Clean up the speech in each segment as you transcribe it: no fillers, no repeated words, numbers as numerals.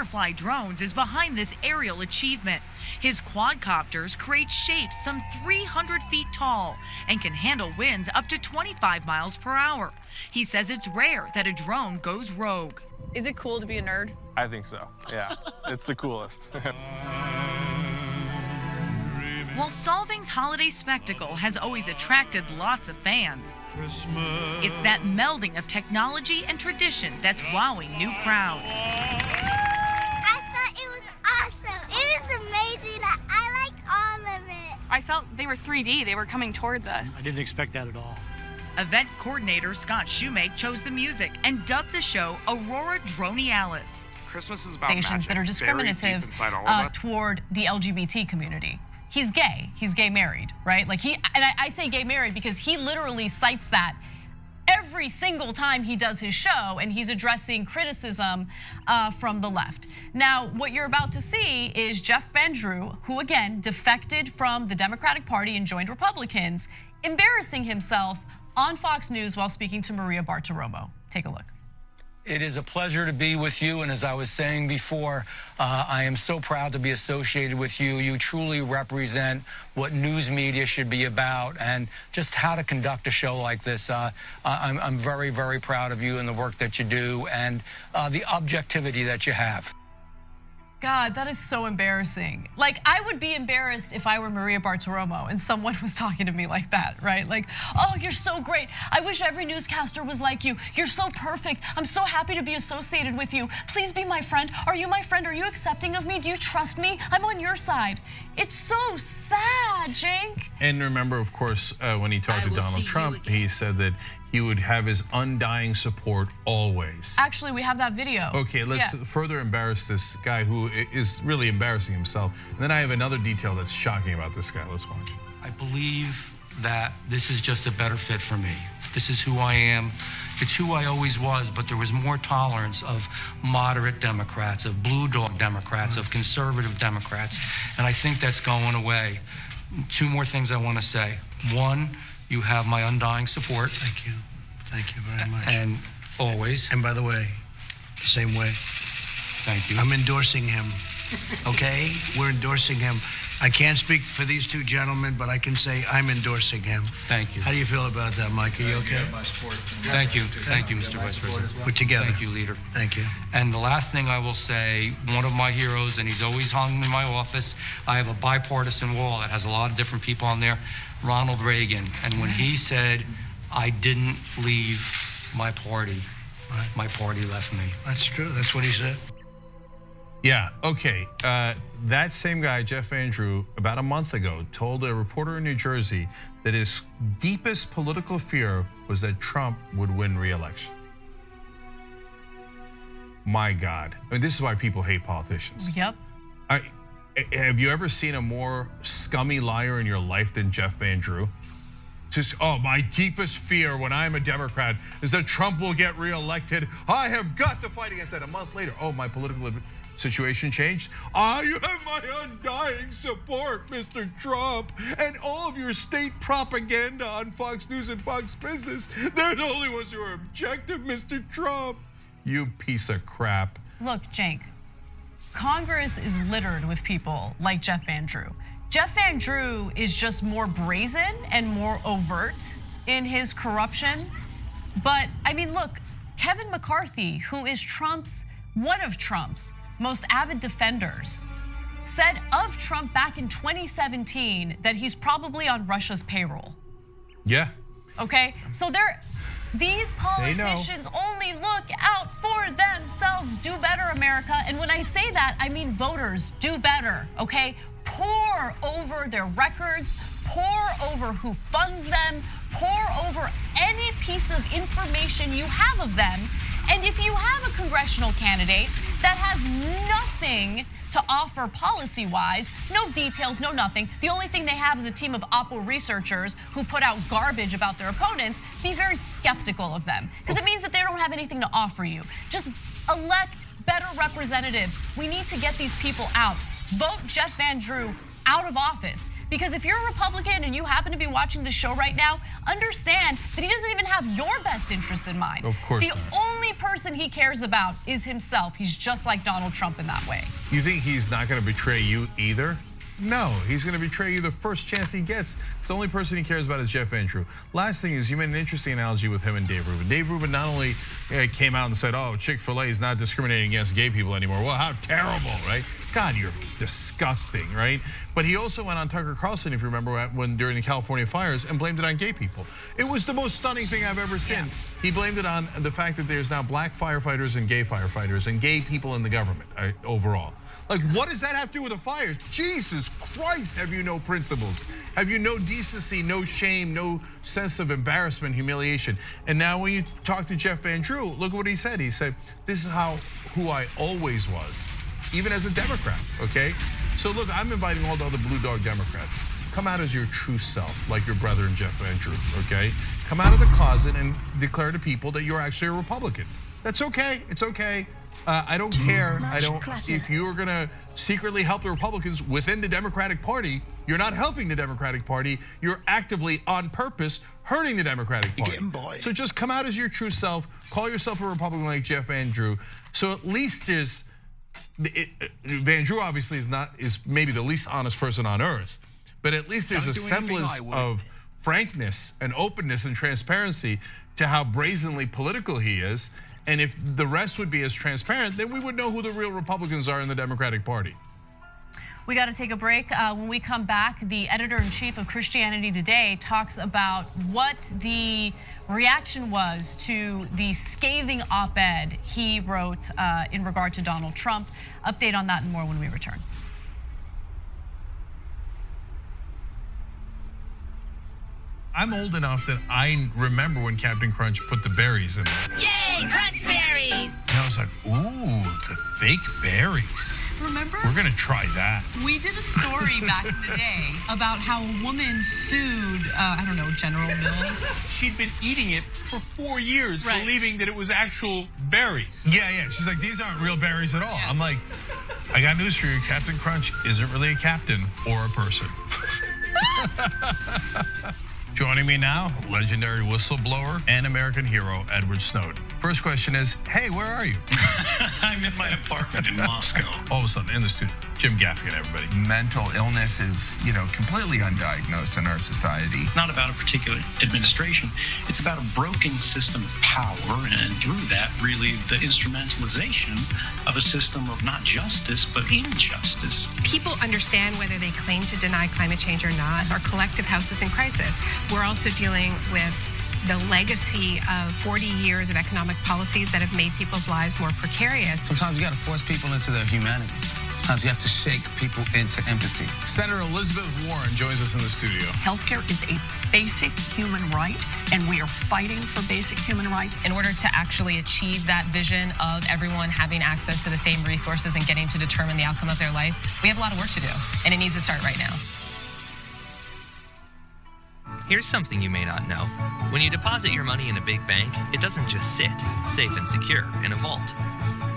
Fighterfly drones is behind this aerial achievement. His quadcopters create shapes some 300 feet tall and can handle winds up to 25 miles per hour. He says it's rare that a drone goes rogue. Is it cool to be a nerd? I think so, yeah. It's the coolest. While Solving's holiday spectacle has always attracted lots of fans, it's that melding of technology and tradition that's wowing new crowds. I thought it was awesome. It was amazing. I liked all of it. I felt they were 3D. They were coming towards us. I didn't expect that at all. Event coordinator Scott Shoemake chose the music and dubbed the show Aurora Dronialis. Christmas is about Stations that are discriminative toward the LGBT community. He's gay married, right? Like I say gay married because he literally cites that every single time he does his show, and he's addressing criticism from the left. Now, what you're about to see is Jeff Van Drew, who again defected from the Democratic Party and joined Republicans, embarrassing himself on Fox News while speaking to Maria Bartiromo. Take a look. It is a pleasure to be with you, and as I was saying before, I am so proud to be associated with you. You truly represent what news media should be about and just how to conduct a show like this. I'm very, very proud of you and the work that you do and the objectivity that you have. God, that is so embarrassing. Like, I would be embarrassed if I were Maria Bartiromo and someone was talking to me like that, right? Like, oh, you're so great. I wish every newscaster was like you. You're so perfect. I'm so happy to be associated with you. Please be my friend. Are you my friend? Are you accepting of me? Do you trust me? I'm on your side. It's so sad, Cenk. And remember, of course, when he talked to Donald Trump, he said that he would have his undying support always. Actually, we have that video. Okay, let's further embarrass this guy who is really embarrassing himself. And then I have another detail that's shocking about this guy. Let's watch. I believe that this is just a better fit for me. This is who I am. It's who I always was, but there was more tolerance of moderate Democrats, of blue dog Democrats, of conservative Democrats, and I think that's going away. Two more things I want to say. One, you have my undying support. Thank you. Thank you very much. And always. And by the way, same way. Thank you. I'm endorsing him, okay? We're endorsing him. I can't speak for these two gentlemen, but I can say I'm endorsing him. Thank you. How do you feel about that, Mike? Are you okay? Thank you. Thank you, Mr. Vice President. We're together. Thank you, leader. Thank you. And the last thing I will say, one of my heroes, and he's always hung in my office, I have a bipartisan wall that has a lot of different people on there, Ronald Reagan. And when he said, I didn't leave my party, my party left me. That's true. That's what he said. Yeah, okay. That same guy, Jeff Van Drew, about a month ago, told a reporter in New Jersey that his deepest political fear was that Trump would win re-election. My God. I mean, this is why people hate politicians. Yep. Have you ever seen a more scummy liar in your life than Jeff Van Drew? Just, oh, my deepest fear when I'm a Democrat is that Trump will get reelected. I have got to fight against that. A month later, oh, my political situation changed. You have my undying support, Mr. Trump. And all of your state propaganda on Fox News and Fox Business, they're the only ones who are objective, Mr. Trump. You piece of crap. Look, Cenk, Congress is littered with people like Jeff Van Drew. Jeff Van Drew is just more brazen and more overt in his corruption. But I mean, look, Kevin McCarthy, who is one of Trump's most avid defenders, said of Trump back in 2017 that he's probably on Russia's payroll. Yeah. Okay, so these politicians only look out for themselves. Do better, America. And when I say that, I mean voters, do better, okay? Pore over their records, pore over who funds them, pore over any piece of information you have of them. And if you have a congressional candidate that has nothing to offer policy-wise, no details, no nothing, the only thing they have is a team of Oppo researchers who put out garbage about their opponents, be very skeptical of them. Because it means that they don't have anything to offer you. Just elect better representatives. We need to get these people out. Vote Jeff Van Drew out of office. Because if you're a Republican and you happen to be watching the show right now, understand that he doesn't even have your best interests in mind. Of course The only person he cares about is himself. He's just like Donald Trump in that way. You think he's not going to betray you either? No, he's going to betray you the first chance he gets. It's the only person he cares about is Jeff Van Drew. Last thing is, you made an interesting analogy with him and Dave Rubin. Dave Rubin not only came out and said, oh, Chick-fil-A is not discriminating against gay people anymore. Well, how terrible, right? God, you're disgusting, right? But he also went on Tucker Carlson, if you remember, when during the California fires, and blamed it on gay people. It was the most stunning thing I've ever seen. Yeah. He blamed it on the fact that there's now black firefighters and gay people in the government overall. Like, what does that have to do with the fires? Jesus Christ, have you no principles? Have you no decency, no shame, no sense of embarrassment, humiliation? And now when you talk to Jeff Van Drew, look what he said. He said, this is who I always was, even as a Democrat, okay? So look, I'm inviting all the other blue dog Democrats. Come out as your true self, like your brother and Jeff Van Drew, okay? Come out of the closet and declare to people that you're actually a Republican. That's okay, it's okay. I don't care. If you're gonna secretly help the Republicans within the Democratic Party, you're not helping the Democratic Party. You're actively, on purpose, hurting the Democratic Party. So just come out as your true self. Call yourself a Republican like Jeff Van Drew. So at least there's, Van Drew obviously is maybe the least honest person on earth, but at least there's a semblance of frankness and openness and transparency to how brazenly political he is. And if the rest would be as transparent, then we would know who the real Republicans are in the Democratic Party. We got to take a break. When we come back, the editor-in-chief of Christianity Today talks about what the reaction was to the scathing op-ed he wrote in regard to Donald Trump. Update on that and more when we return. I'm old enough that I remember when Captain Crunch put the berries in there. Yay, crunch berries! And I was like, ooh, the fake berries. Remember? We're gonna try that. We did a story back in the day about how a woman sued, I don't know, General Mills. She'd been eating it for 4 years, right, believing that it was actual berries. Yeah. She's like, these aren't real berries at all. Yeah. I'm like, I got news for you. Captain Crunch isn't really a captain or a person. Joining me now, legendary whistleblower and American hero, Edward Snowden. First question is, hey, where are you? I'm in my apartment in Moscow. All of a sudden, in the studio, Jim Gaffigan, everybody. Mental illness is, completely undiagnosed in our society. It's not about a particular administration. It's about a broken system of power, and through that, really, the instrumentalization of a system of not justice, but injustice. People understand whether they claim to deny climate change or not. Our collective house is in crisis. We're also dealing with the legacy of 40 years of economic policies that have made people's lives more precarious. Sometimes you got to force people into their humanity. Sometimes you have to shake people into empathy. Senator Elizabeth Warren joins us in the studio. Healthcare is a basic human right, and we are fighting for basic human rights. In order to actually achieve that vision of everyone having access to the same resources and getting to determine the outcome of their life, we have a lot of work to do, and it needs to start right now. Here's something you may not know. When you deposit your money in a big bank, it doesn't just sit, safe and secure, in a vault.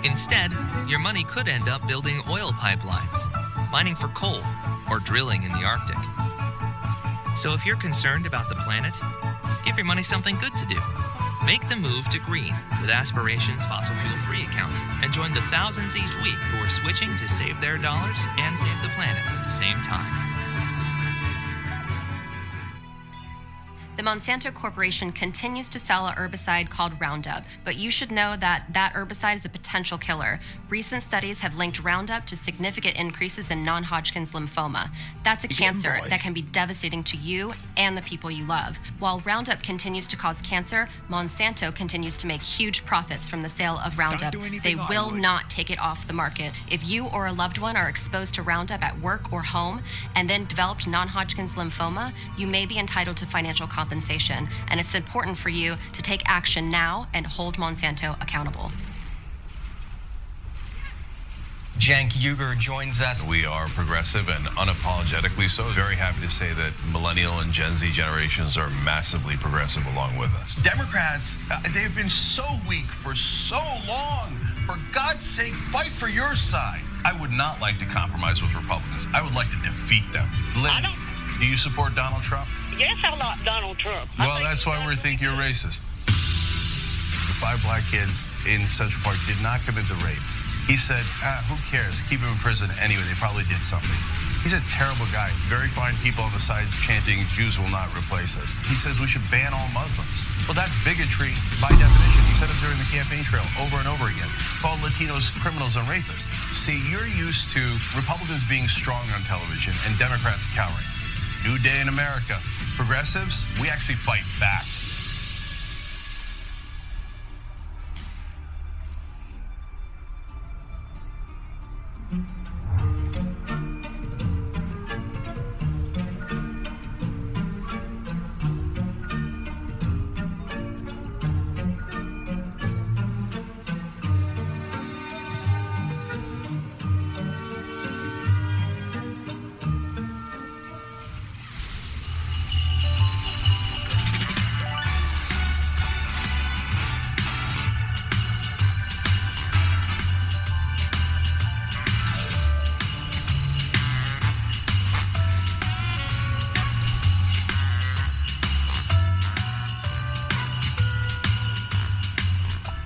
Instead, your money could end up building oil pipelines, mining for coal, or drilling in the Arctic. So if you're concerned about the planet, give your money something good to do. Make the move to green with Aspiration's fossil fuel-free account and join the thousands each week who are switching to save their dollars and save the planet at the same time. The Monsanto Corporation continues to sell a herbicide called Roundup, but you should know that that herbicide is a potential killer. Recent studies have linked Roundup to significant increases in non-Hodgkin's lymphoma. That's a cancer that can be devastating to you and the people you love. While Roundup continues to cause cancer, Monsanto continues to make huge profits from the sale of Roundup. They will not take it off the market. If you or a loved one are exposed to Roundup at work or home and then developed non-Hodgkin's lymphoma, you may be entitled to financial compensation, and it's important for you to take action now and hold Monsanto accountable. Cenk Uygur joins us. We are progressive and unapologetically so. Very happy to say that millennial and Gen Z generations are massively progressive along with us. Democrats, they've been so weak for so long. For God's sake, fight for your side. I would not like to compromise with Republicans. I would like to defeat them. Lynn, do you support Donald Trump? Yes, I like Donald Trump. Well, that's why we think you're racist. 5 black kids in Central Park did not commit the rape. He said, who cares? Keep them in prison anyway. They probably did something. He's a terrible guy. Very fine people on the side chanting, Jews will not replace us. He says we should ban all Muslims. Well, that's bigotry by definition. He said it during the campaign trail over and over again. Called Latinos criminals and rapists. See, you're used to Republicans being strong on television and Democrats cowering. New day in America. Progressives, we actually fight back.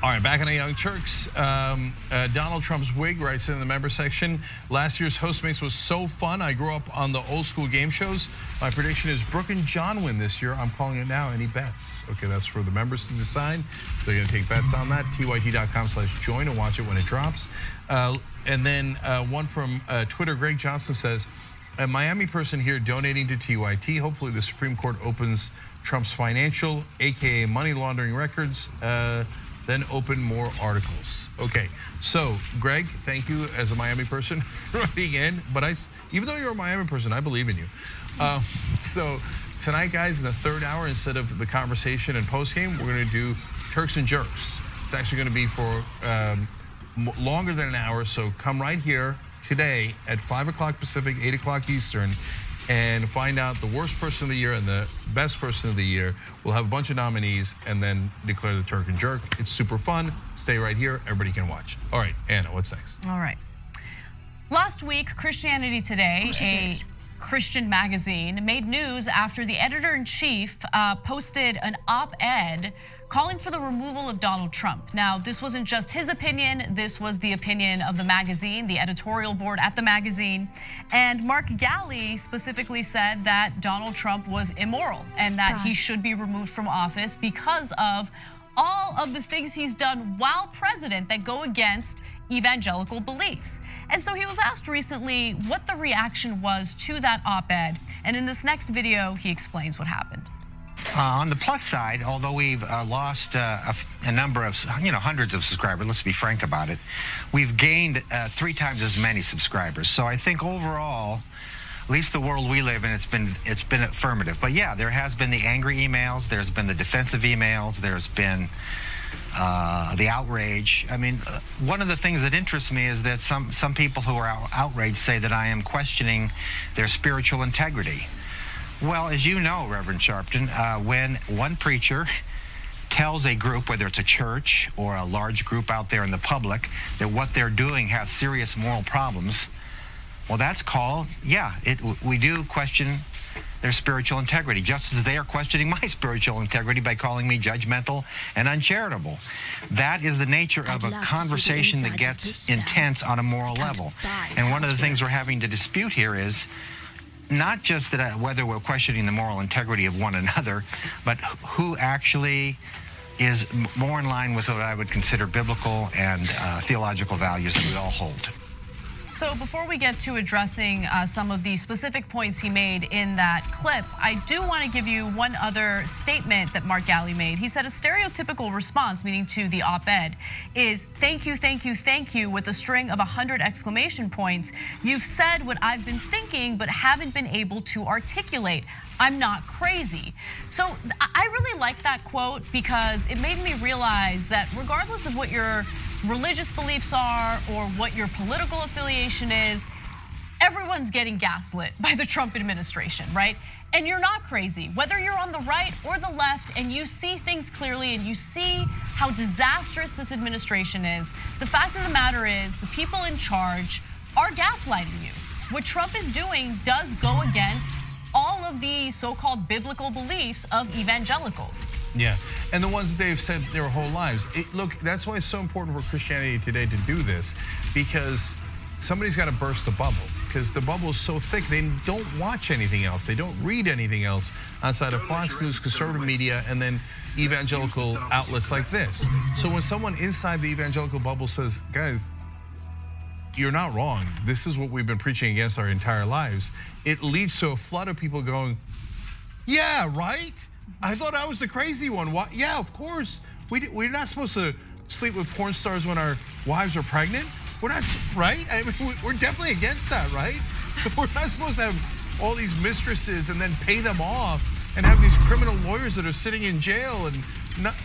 All right, back on the Young Turks. Donald Trump's wig writes in the member section. Last year's Hostmates was so fun. I grew up on the old school game shows. My prediction is Brooke and John win this year. I'm calling it now. Any bets? Okay, that's for the members to decide. They're going to take bets on that. tyt.com/join and watch it when it drops. And then one from Twitter, Greg Johnson says, a Miami person here donating to TYT. Hopefully the Supreme Court opens Trump's financial, aka money laundering records. Then open more articles. Okay, so Greg, thank you as a Miami person writing in. But even though you're a Miami person, I believe in you. So tonight, guys, in the third hour, instead of the conversation and postgame, we're going to do Turks and Jerks. It's actually going to be for longer than an hour. So come right here today at 5 o'clock Pacific, 8 o'clock Eastern, and find out the worst person of the year and the best person of the year. We'll have a bunch of nominees and then declare the Turk and Jerk. It's super fun. Stay right here. Everybody can watch. All right, Anna, what's next? All right. Last week, Christianity Today, a Christian magazine, made news after the editor-in-chief posted an op-ed calling for the removal of Donald Trump. Now, this wasn't just his opinion. This was the opinion of the magazine, the editorial board at the magazine. And Mark Galli specifically said that Donald Trump was immoral and that he should be removed from office because of all of the things he's done while president that go against evangelical beliefs. And so he was asked recently what the reaction was to that op-ed. And in this next video, he explains what happened. On the plus side, although we've lost a number of, hundreds of subscribers, let's be frank about it, we've gained 3 times as many subscribers. So I think overall, at least the world we live in, it's been affirmative. But yeah, there has been the angry emails, there's been the defensive emails, there's been the outrage. I mean, one of the things that interests me is that some people who are outraged say that I am questioning their spiritual integrity. Well, as you know, Reverend Sharpton, when one preacher tells a group, whether it's a church or a large group out there in the public, that what they're doing has serious moral problems, well, that's called, we do question their spiritual integrity, just as they are questioning my spiritual integrity by calling me judgmental and uncharitable. That is the nature of a conversation that gets intense on a moral level. And one of the things we're having to dispute here is not just that whether we're questioning the moral integrity of one another, but who actually is more in line with what I would consider biblical and theological values that we all hold. So before we get to addressing some of the specific points he made in that clip, I do want to give you one other statement that Mark Galli made. He said a stereotypical response, meaning to the op-ed, is thank you, thank you, thank you, with a string of 100 exclamation points. You've said what I've been thinking, but haven't been able to articulate. I'm not crazy. So I really like that quote because it made me realize that regardless of what your religious beliefs are or what your political affiliation is, everyone's getting gaslit by the Trump administration, right? And you're not crazy. Whether you're on the right or the left and you see things clearly and you see how disastrous this administration is, the fact of the matter is the people in charge are gaslighting you. What Trump is doing does go against all of the so-called biblical beliefs of evangelicals. Yeah, and the ones that they've said their whole lives. Look, that's why it's so important for Christianity Today to do this, because somebody's got to burst the bubble, because the bubble is so thick, they don't watch anything else. They don't read anything else outside of Fox News, conservative media, and then evangelical outlets like this. So when someone inside the evangelical bubble says, guys, you're not wrong, this is what we've been preaching against our entire lives, it leads to a flood of people going, yeah, right? I thought I was the crazy one. What? Yeah, of course. We're not supposed to sleep with porn stars when our wives are pregnant. We're not, right? I mean, we're definitely against that, right? We're not supposed to have all these mistresses and then pay them off and have these criminal lawyers that are sitting in jail and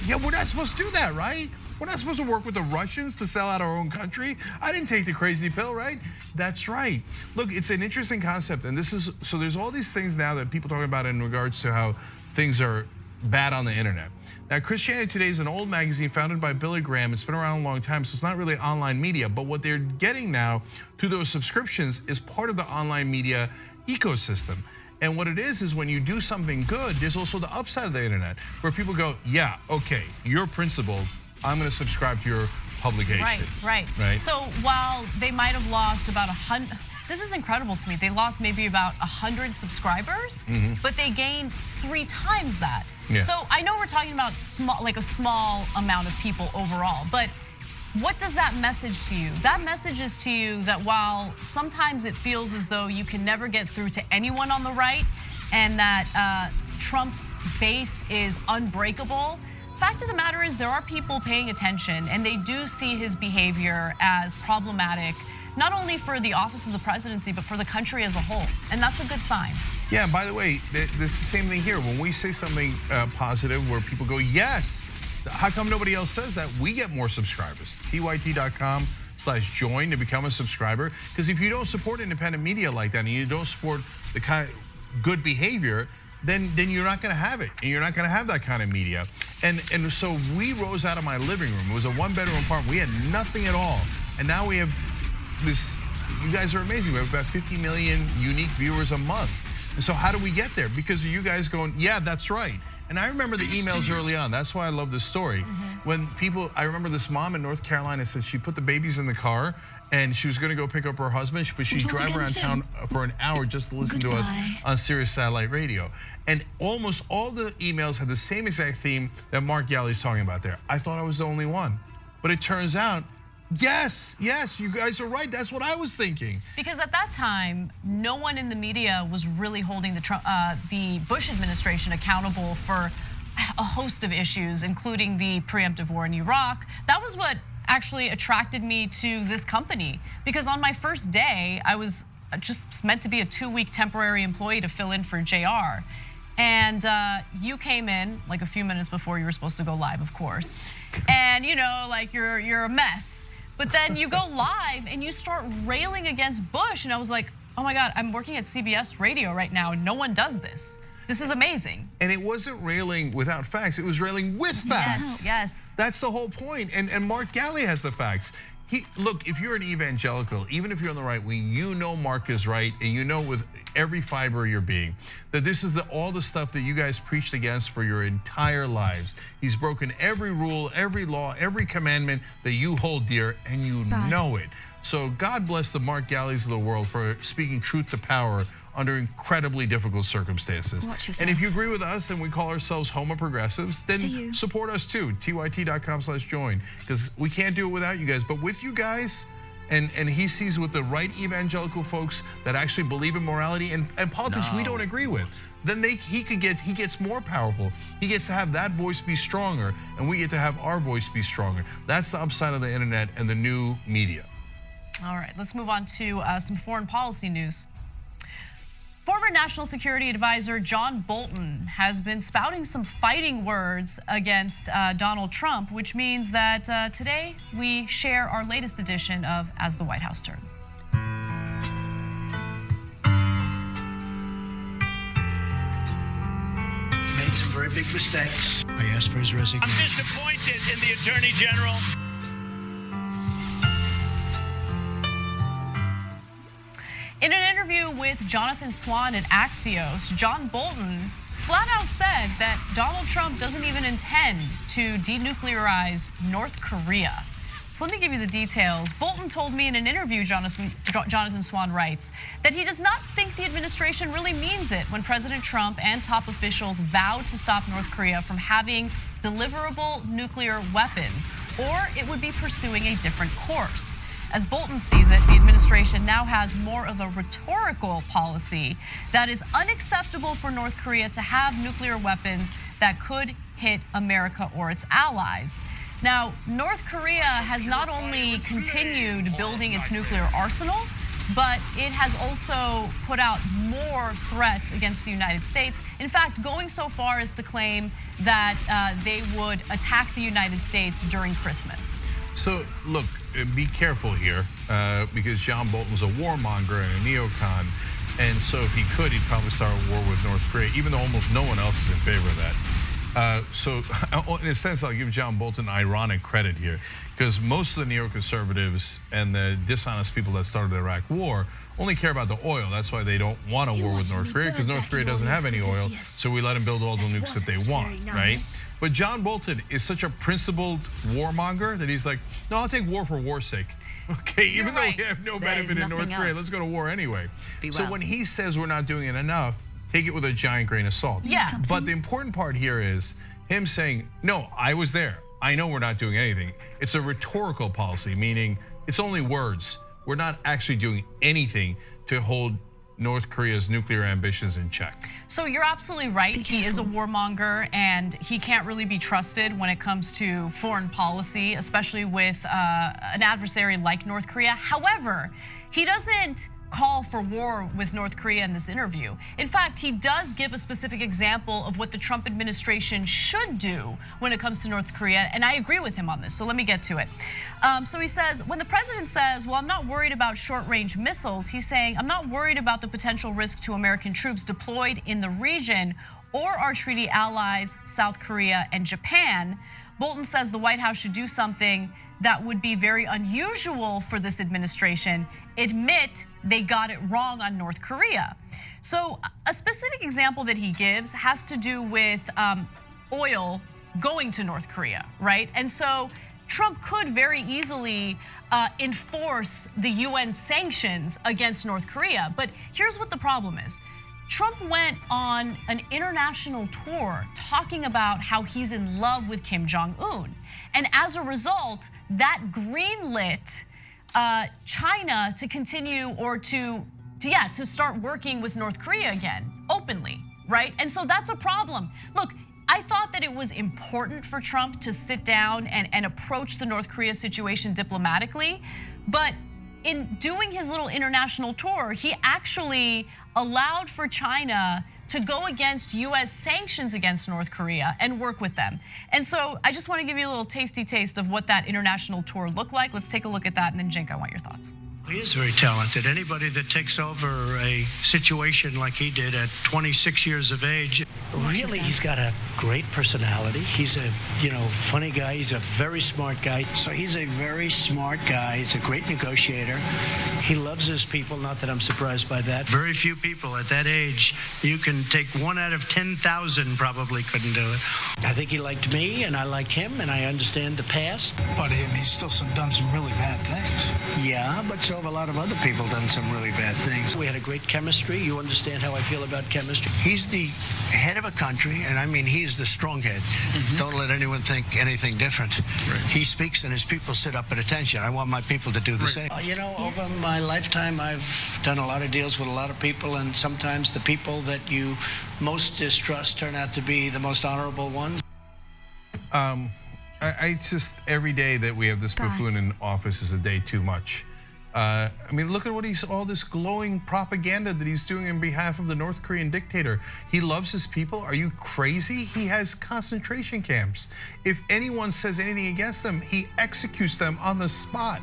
we're not supposed to do that, right? We're not supposed to work with the Russians to sell out our own country. I didn't take the crazy pill, right? That's right. Look, it's an interesting concept, and so there's all these things now that people talk about in regards to how things are bad on the internet. Now, Christianity Today is an old magazine founded by Billy Graham. It's been around a long time, so it's not really online media, but what they're getting now through those subscriptions is part of the online media ecosystem. And what it is when you do something good, there's also the upside of the internet, where people go, yeah, okay, you're principled, I'm gonna subscribe to your publication. Right. So while they might have lost about 100, this is incredible to me. They lost maybe about 100 subscribers, but they gained 3 times that. Yeah. So I know we're talking about a small amount of people overall, but what does that message to you? That message is to you that while sometimes it feels as though you can never get through to anyone on the right and that Trump's base is unbreakable, fact of the matter is there are people paying attention and they do see his behavior as problematic, not only for the office of the presidency, but for the country as a whole. And that's a good sign. Yeah, by the way, it's the same thing here. When we say something positive where people go, yes, how come nobody else says that? We get more subscribers. tyt.com/join to become a subscriber. Because if you don't support independent media like that and you don't support the kind of good behavior, then you're not gonna have it. And you're not gonna have that kind of media. And so we rose out of my living room. It was a 1-bedroom apartment. We had nothing at all. And now we have this, you guys are amazing. We have about 50 million unique viewers a month. And so how do we get there? Because of you guys going, yeah, that's right. And I remember the emails early on. That's why I love this story. When people, I remember this mom in North Carolina said she put the babies in the car and she was gonna go pick up her husband, but she'd drive around town for an hour just to listen to us on Sirius Satellite Radio. And almost all the emails had the same exact theme that Mark Galli's talking about there. I thought I was the only one. But it turns out, yes, you guys are right. That's what I was thinking. Because at that time, no one in the media was really holding the Bush administration accountable for a host of issues, including the preemptive war in Iraq. That was what actually attracted me to this company. Because on my first day, I was just meant to be a 2-week temporary employee to fill in for JR. And you came in like a few minutes before you were supposed to go live, of course. And you know, like you're a mess. But then you go live and you start railing against Bush. And I was like, oh my God, I'm working at CBS Radio right now and no one does this. This is amazing. And it wasn't railing without facts, it was railing with facts. Yes. That's the whole point. And Mark Galli has the facts. Look, if you're an evangelical, even if you're on the right wing, you know Mark is right, and you know with every fiber of your being that this is all the stuff that you guys preached against for your entire lives. He's broken every rule, every law, every commandment that you hold dear, and you know it. So God bless the Mark Gallis of the world for speaking truth to power under incredibly difficult circumstances. And if you agree with us and we call ourselves homo progressives, then support us too, tyt.com/join, because we can't do it without you guys. But with you guys, and he sees with the right evangelical folks that actually believe in morality and politics we don't agree with, then he gets more powerful. He gets to have that voice be stronger, and we get to have our voice be stronger. That's the upside of the internet and the new media. All right, let's move on to some foreign policy news. Former National Security Advisor John Bolton has been spouting some fighting words against Donald Trump, which means that today we share our latest edition of As the White House Turns. Made some very big mistakes. I asked for his resignation. I'm disappointed in the Attorney General. In an interview with Jonathan Swan at Axios, John Bolton flat out said that Donald Trump doesn't even intend to denuclearize North Korea. So let me give you the details. Bolton told me in an interview, Jonathan Swan writes, that he does not think the administration really means it when President Trump and top officials vowed to stop North Korea from having deliverable nuclear weapons, or it would be pursuing a different course. As Bolton sees it, the administration now has more of a rhetorical policy that is unacceptable for North Korea to have nuclear weapons that could hit America or its allies. Now, North Korea has not only continued building its nuclear arsenal, but it has also put out more threats against the United States. In fact, going so far as to claim that they would attack the United States during Christmas. So, look, be careful here, because John Bolton's a warmonger and a neocon, and so if he could, he'd probably start a war with North Korea, even though almost no one else is in favor of that. So, in a sense, I'll give John Bolton ironic credit here, because most of the neoconservatives and the dishonest people that started the Iraq War only care about the oil. That's why they don't want a war with North Korea, because North Korea doesn't have any oil, so we let them build all the nukes that they want, right? But John Bolton is such a principled warmonger that he's like, no, I'll take war for war's sake. Okay, even though we have no benefit in North Korea, let's go to war anyway. So when he says we're not doing it enough, take it with a giant grain of salt. Yeah. But the important part here is him saying, no, I was there. I know we're not doing anything. It's a rhetorical policy, meaning it's only words. We're not actually doing anything to hold North Korea's nuclear ambitions in check. So you're absolutely right. He is a warmonger, and he can't really be trusted when it comes to foreign policy, especially with an adversary like North Korea. However, he doesn't call for war with North Korea in this interview. In fact, he does give a specific example of what the Trump administration should do when it comes to North Korea, and I agree with him on this, so let me get to it. So he says, when the president says, well, I'm not worried about short-range missiles, he's saying, I'm not worried about the potential risk to American troops deployed in the region or our treaty allies, South Korea and Japan. Bolton says the White House should do something that would be very unusual for this administration: admit they got it wrong on North Korea. So a specific example that he gives has to do with oil going to North Korea, right? And so Trump could very easily enforce the UN sanctions against North Korea. But here's what the problem is. Trump went on an international tour talking about how he's in love with Kim Jong-un. And as a result, that greenlit China to continue or to start working with North Korea again, openly, right? And so that's a problem. Look, I thought that it was important for Trump to sit down and approach the North Korea situation diplomatically, but in doing his little international tour, he actually allowed for China to go against US sanctions against North Korea and work with them. And so I just want to give you a little tasty taste of what that international tour looked like. Let's take a look at that, and then Jink, I want your thoughts. He is very talented. Anybody that takes over a situation like he did at 26 years of age, really, he's got a great personality. He's a, funny guy. He's a very smart guy. So he's a very smart guy. He's a great negotiator. He loves his people. Not that I'm surprised by that. Very few people at that age, you can take 1 out of 10,000 probably couldn't do it. I think he liked me, and I like him, and I understand the past. But he's still done some really bad things. Yeah, but so have a lot of other people done some really bad things. We had a great chemistry. You understand how I feel about chemistry. He's the head of a country, and I mean, he's the strong head. Mm-hmm. Don't let anyone think anything different. Right. He speaks, and his people sit up at attention. I want my people to do the same. Over my lifetime, I've done a lot of deals with a lot of people, and sometimes the people that you most distrust turn out to be the most honorable ones. I just, every day that we have this buffoon in office is a day too much. I mean, look at what all this glowing propaganda that he's doing on behalf of the North Korean dictator. He loves his people. Are you crazy? He has concentration camps. If anyone says anything against them, he executes them on the spot.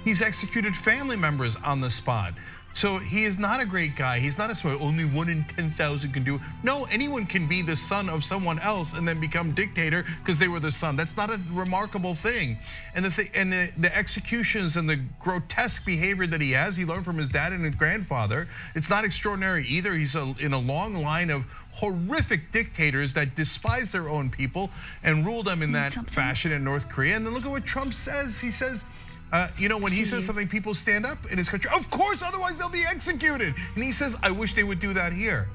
He's executed family members on the spot. So he is not a great guy. He's not a smart, only 1 in 10,000 can do it. No, anyone can be the son of someone else and then become dictator because they were the son. That's not a remarkable thing. And the executions and the grotesque behavior that he has, he learned from his dad and his grandfather. It's not extraordinary either. He's in a long line of horrific dictators that despise their own people and rule them in that fashion in North Korea. And then look at what Trump says. He says, when he says something, people stand up in his country. Of course, otherwise they'll be executed. And he says, I wish they would do that here.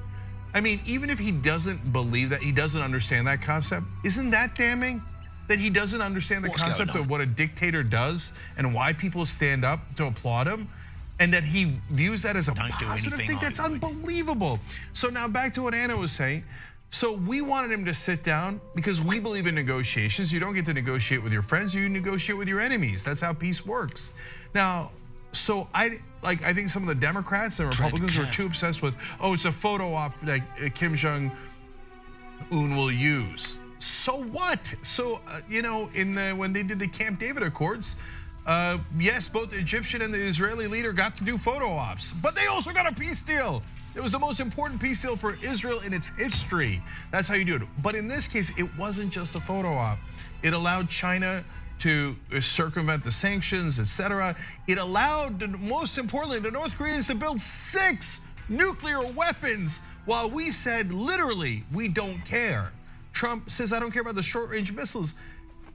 I mean, even if he doesn't believe that, he doesn't understand that concept, isn't that damning? That he doesn't understand the concept of what a dictator does and why people stand up to applaud him, and that he views that as a positive thing. That's unbelievable. So now back to what Anna was saying. So we wanted him to sit down because we believe in negotiations. You don't get to negotiate with your friends, you negotiate with your enemies. That's how peace works. Now, so I think some of the Democrats and Republicans are too obsessed with, it's a photo op that Kim Jong-un will use. So what? So, when they did the Camp David Accords, yes, both the Egyptian and the Israeli leader got to do photo ops, but they also got a peace deal. It was the most important peace deal for Israel in its history. That's how you do it. But in this case, it wasn't just a photo op. It allowed China to circumvent the sanctions, etc. It allowed, most importantly, the North Koreans to build 6 nuclear weapons while we said, literally, we don't care. Trump says, I don't care about the short-range missiles.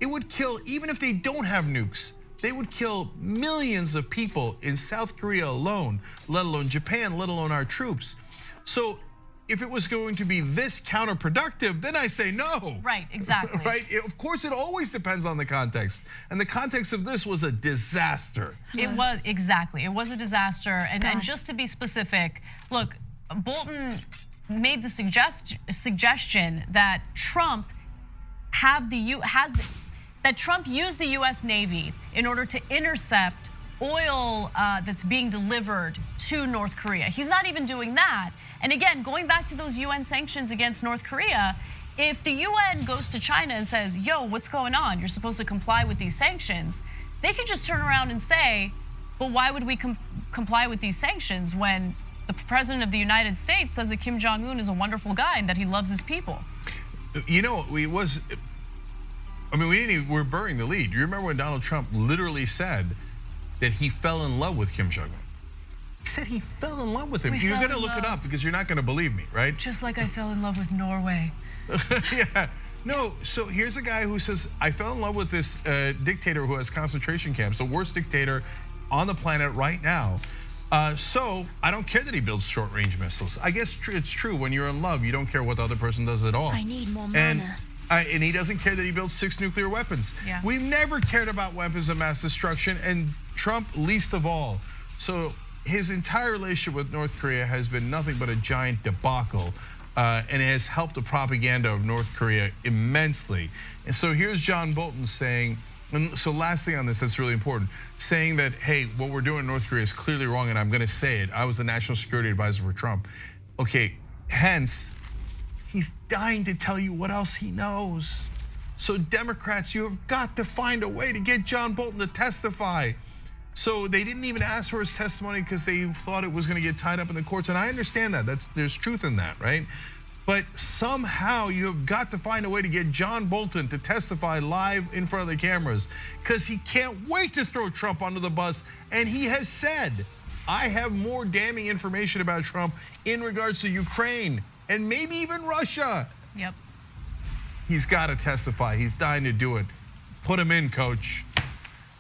It would kill, even if they don't have nukes, they would kill millions of people in South Korea alone, let alone Japan, let alone our troops. So if it was going to be this counterproductive, then I say no. Right, exactly. Right, of course it always depends on the context. And the context of this was a disaster. It was, exactly, it was a disaster. And just to be specific, look, Bolton made the suggestion that Trump Trump used the US Navy in order to intercept oil that's being delivered to North Korea. He's not even doing that. And again, going back to those UN sanctions against North Korea, if the UN goes to China and says, yo, what's going on? You're supposed to comply with these sanctions. They could just turn around and say, but why would we comply with these sanctions when the president of the United States says that Kim Jong-un is a wonderful guy and that he loves his people? We're burying the lead. You remember when Donald Trump literally said that he fell in love with Kim Jong-un? He said he fell in love with him. You're gonna look it up because you're not gonna believe me, right? Just like I fell in love with Norway. Yeah, no, so here's a guy who says, I fell in love with this dictator who has concentration camps, the worst dictator on the planet right now. So I don't care that he builds short-range missiles. I guess it's true, when you're in love, you don't care what the other person does at all. I need more mana. And he doesn't care that he builds 6 nuclear weapons. Yeah. We've never cared about weapons of mass destruction, and Trump least of all. So his entire relationship with North Korea has been nothing but a giant debacle, and it has helped the propaganda of North Korea immensely. And so here's John Bolton saying, and so last thing on this that's really important, saying that, hey, what we're doing in North Korea is clearly wrong, and I'm gonna say it. I was the national security advisor for Trump. Okay, hence, he's dying to tell you what else he knows. So Democrats, you have got to find a way to get John Bolton to testify. So they didn't even ask for his testimony because they thought it was gonna get tied up in the courts. And I understand that, there's truth in that, right? But somehow you have got to find a way to get John Bolton to testify live in front of the cameras, because he can't wait to throw Trump under the bus. And he has said, I have more damning information about Trump in regards to Ukraine and maybe even Russia. Yep. He's got to testify. He's dying to do it. Put him in, coach.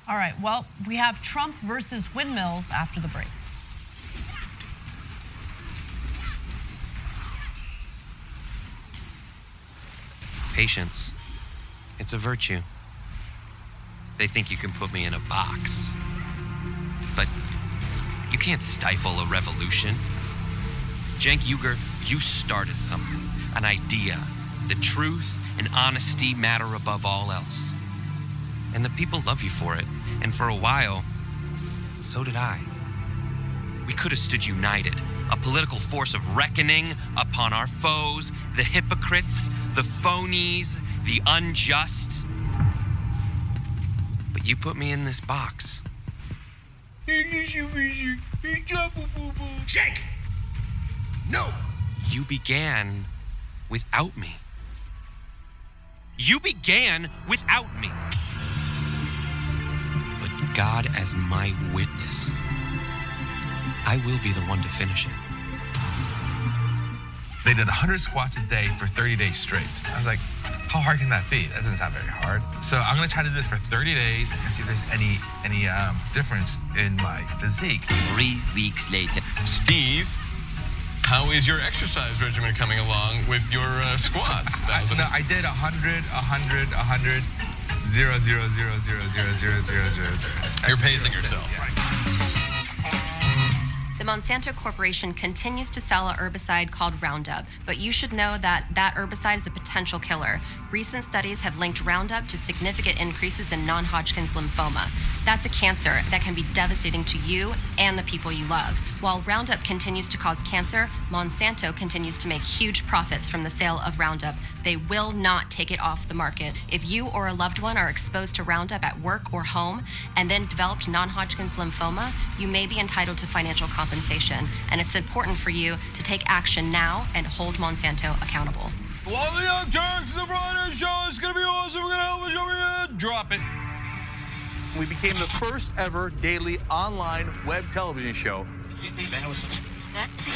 All right, well, we have Trump versus windmills after the break. Patience. It's a virtue. They think you can put me in a box. But you can't stifle a revolution. Cenk Uygur, you started something, an idea. The truth and honesty matter above all else. And the people love you for it. And for a while, so did I. We could have stood united, a political force of reckoning upon our foes, the hypocrites, the phonies, the unjust. But you put me in this box. Jake! No! You began without me. You began without me. But God as my witness, I will be the one to finish it. They did 100 squats a day for 30 days straight. I was like, how hard can that be? That doesn't sound very hard. So I'm gonna try to do this for 30 days and see if there's any difference in my physique. 3 weeks later. Steve, how is your exercise regimen coming along with your squats? I did 100, 100, 100, 0, 0, 0, 0, 0, 0, 0, 0, 0, 0. You're pacing yourself. The Monsanto Corporation continues to sell a herbicide called Roundup, but you should know that that herbicide is a potential killer. Recent studies have linked Roundup to significant increases in non-Hodgkin's lymphoma. That's a cancer that can be devastating to you and the people you love. While Roundup continues to cause cancer, Monsanto continues to make huge profits from the sale of Roundup. They will not take it off the market. If you or a loved one are exposed to Roundup at work or home and then developed non-Hodgkin's lymphoma, you may be entitled to financial compensation. And it's important for you to take action now and hold Monsanto accountable. Love the Young Turks, the Friday show. It's going to be awesome. We're going to help us over here. Drop it. We became the first ever daily online web television show.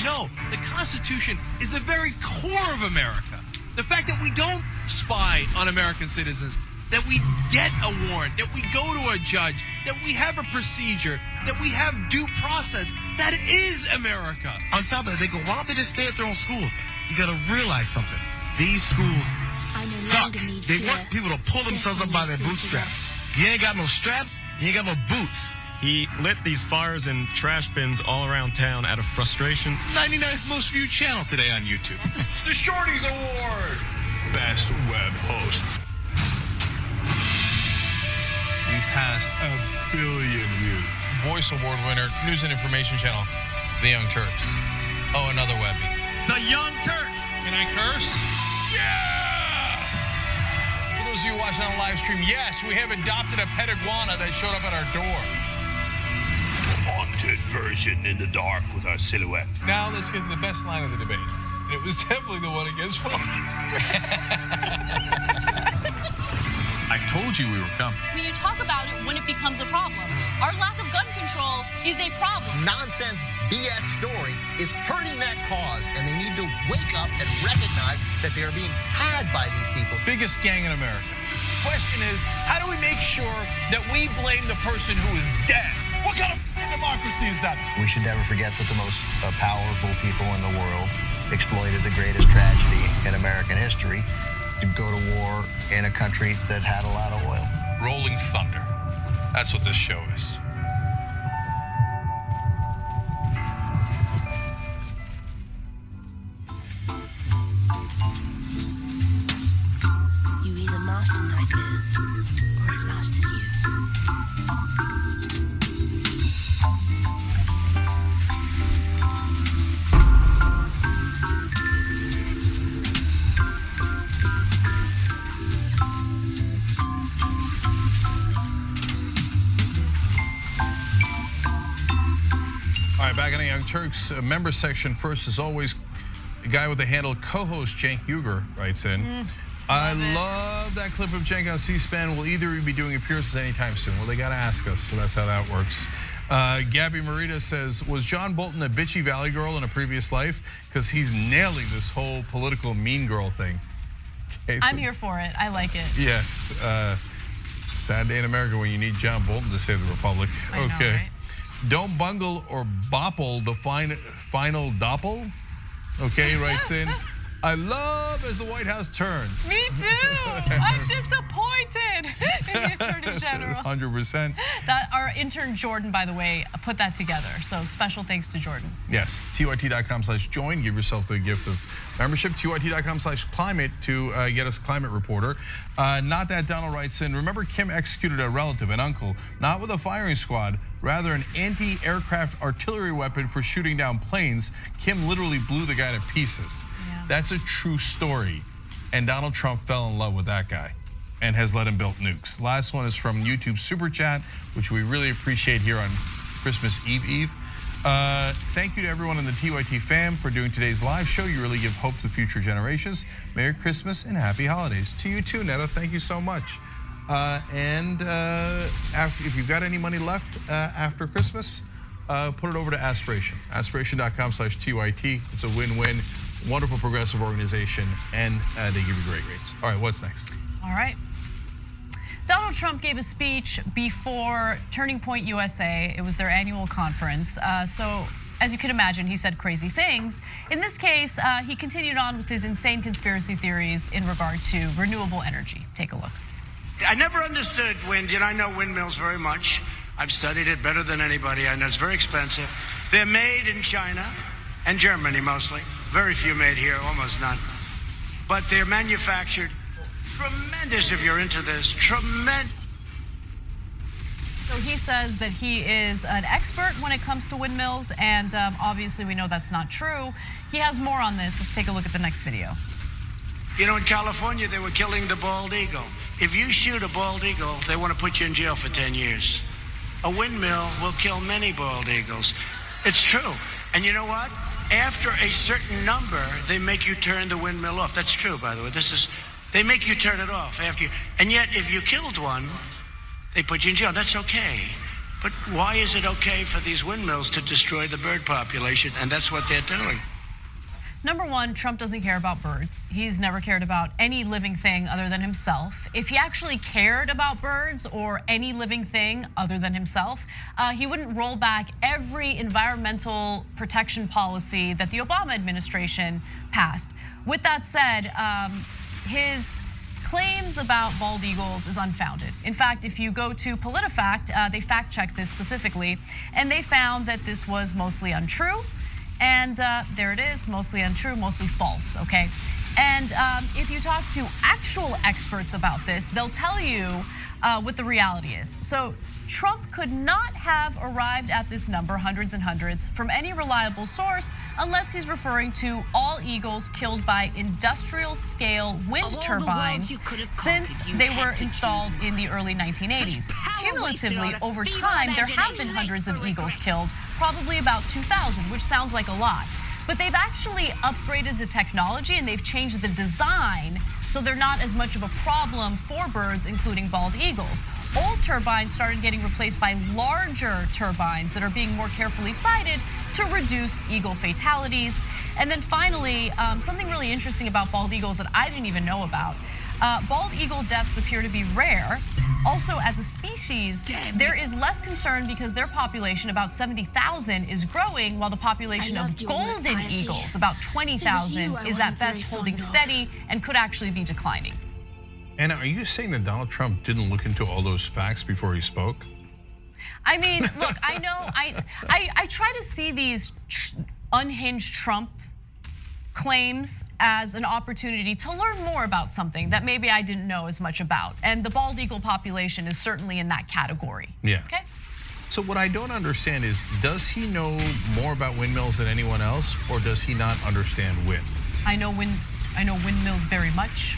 No, the Constitution is the very core of America. The fact that we don't spy on American citizens, that we get a warrant, that we go to a judge, that we have a procedure, that we have due process, that is America. On top of it, they go, why don't they just stay at their own schools? You gotta realize something. These schools suck. They want people to pull themselves up by their bootstraps. You ain't got no straps, you ain't got no boots. He lit these fires in trash bins all around town out of frustration. 99th most viewed channel today on YouTube. The Shorties Award. Best web host. We passed 1 billion views. Voice Award winner, News and Information Channel, The Young Turks. Oh, another Webby. The Young Turks. Can I curse? Yeah! For those of you watching on live stream, yes, we have adopted a pet iguana that showed up at our door. Haunted version in the dark with our silhouettes. Now let's get to the best line of the debate. And it was definitely the one against Fox. I told you we were coming. When you talk about it when it becomes a problem. Our lack of gun control is a problem. Nonsense BS story is hurting that cause, and they need to wake up and recognize that they are being had by these people. Biggest gang in America. Question is, how do we make sure that we blame the person who is dead? What kind of democracy is that? We should never forget that the most powerful people in the world exploited the greatest tragedy in American history to go to war in a country that had a lot of oil. Rolling Thunder. That's what this show is. You either master nightmare or it masters you. All right, back in the Young Turks member section. First, as always, the guy with the handle co-host Cenk Uygur writes in. I love that clip of Cenk on C-SPAN. Will either of you be doing appearances anytime soon? Well, they got to ask us, so that's how that works. Gabby Marita says, was John Bolton a bitchy Valley girl in a previous life? Because he's nailing this whole political mean girl thing. Okay, so, I'm here for it. I like it. yes. Sad day in America when you need John Bolton to save the Republic. I know, Okay. right? Don't bungle or bopple the final doppel. Okay, writes in. I love as the White House turns. Me too. I'm disappointed in the Attorney General. 100%. That our intern Jordan, by the way, put that together. So special thanks to Jordan. Yes, tyt.com/join. Give yourself the gift of membership. tyt.com/climate to get us climate reporter. Not that Donald writes in. Remember, Kim executed a relative, an uncle, not with a firing squad, rather an anti-aircraft artillery weapon for shooting down planes. Kim literally blew the guy to pieces. That's a true story. And Donald Trump fell in love with that guy and has let him build nukes. Last one is from YouTube Super Chat, which we really appreciate here on Christmas Eve. Thank you to everyone in the TYT fam for doing today's live show. You really give hope to future generations. Merry Christmas and Happy Holidays. To you too, Netta. Thank you so much. If you've got any money left after Christmas, put it over to Aspiration. Aspiration.com/TYT. It's a win-win. Wonderful progressive organization, and they give you great rates. All right, what's next? All right. Donald Trump gave a speech before Turning Point USA. It was their annual conference. So, as you can imagine, he said crazy things. In this case, he continued on with his insane conspiracy theories in regard to renewable energy. Take a look. I never understood wind. You know, I know windmills very much. I've studied it better than anybody. I know it's very expensive. They're made in China and Germany mostly. Very few made here, almost none. But they're manufactured. Tremendous if you're into this. Tremendous. So he says that he is an expert when it comes to windmills, and obviously we know that's not true. He has more on this. Let's take a look at the next video. You know, in California, they were killing the bald eagle. If you shoot a bald eagle, they want to put you in jail for 10 years. A windmill will kill many bald eagles. It's true. And you know what? After a certain number, they make you turn the windmill off. That's true, by the way. They make you turn it off after you. And yet, if you killed one, they put you in jail. That's okay. But why is it okay for these windmills to destroy the bird population? And that's what they're doing. Number one, Trump doesn't care about birds. He's never cared about any living thing other than himself. If he actually cared about birds or any living thing other than himself, he wouldn't roll back every environmental protection policy that the Obama administration passed. With that said, his claims about bald eagles is unfounded. In fact, if you go to PolitiFact, they fact-checked this specifically, and they found that this was mostly untrue. And there it is, mostly untrue, mostly false, okay? And if you talk to actual experts about this, they'll tell you what the reality is. So Trump could not have arrived at this number, hundreds and hundreds, from any reliable source unless he's referring to all eagles killed by industrial scale wind turbines since they were installed in the early 1980s. Cumulatively, over time, there have been hundreds of eagles killed, probably about 2,000, which sounds like a lot. But they've actually upgraded the technology and they've changed the design so they're not as much of a problem for birds, including bald eagles. Old turbines started getting replaced by larger turbines that are being more carefully sited to reduce eagle fatalities. And then finally, something really interesting about bald eagles that I didn't even know about. Bald eagle deaths appear to be rare. Also, as a species, there is less concern because their population, about 70,000, is growing, while the population of golden eagles, about 20,000, is at best holding steady and could actually be declining. Anna, are you saying that Donald Trump didn't look into all those facts before he spoke? I mean, look, I know, I try to see these unhinged Trump claims as an opportunity to learn more about something that maybe I didn't know as much about. And the bald eagle population is certainly in that category. Yeah. Okay. So what I don't understand is, does he know more about windmills than anyone else, or does he not understand wind? I know windmills very much.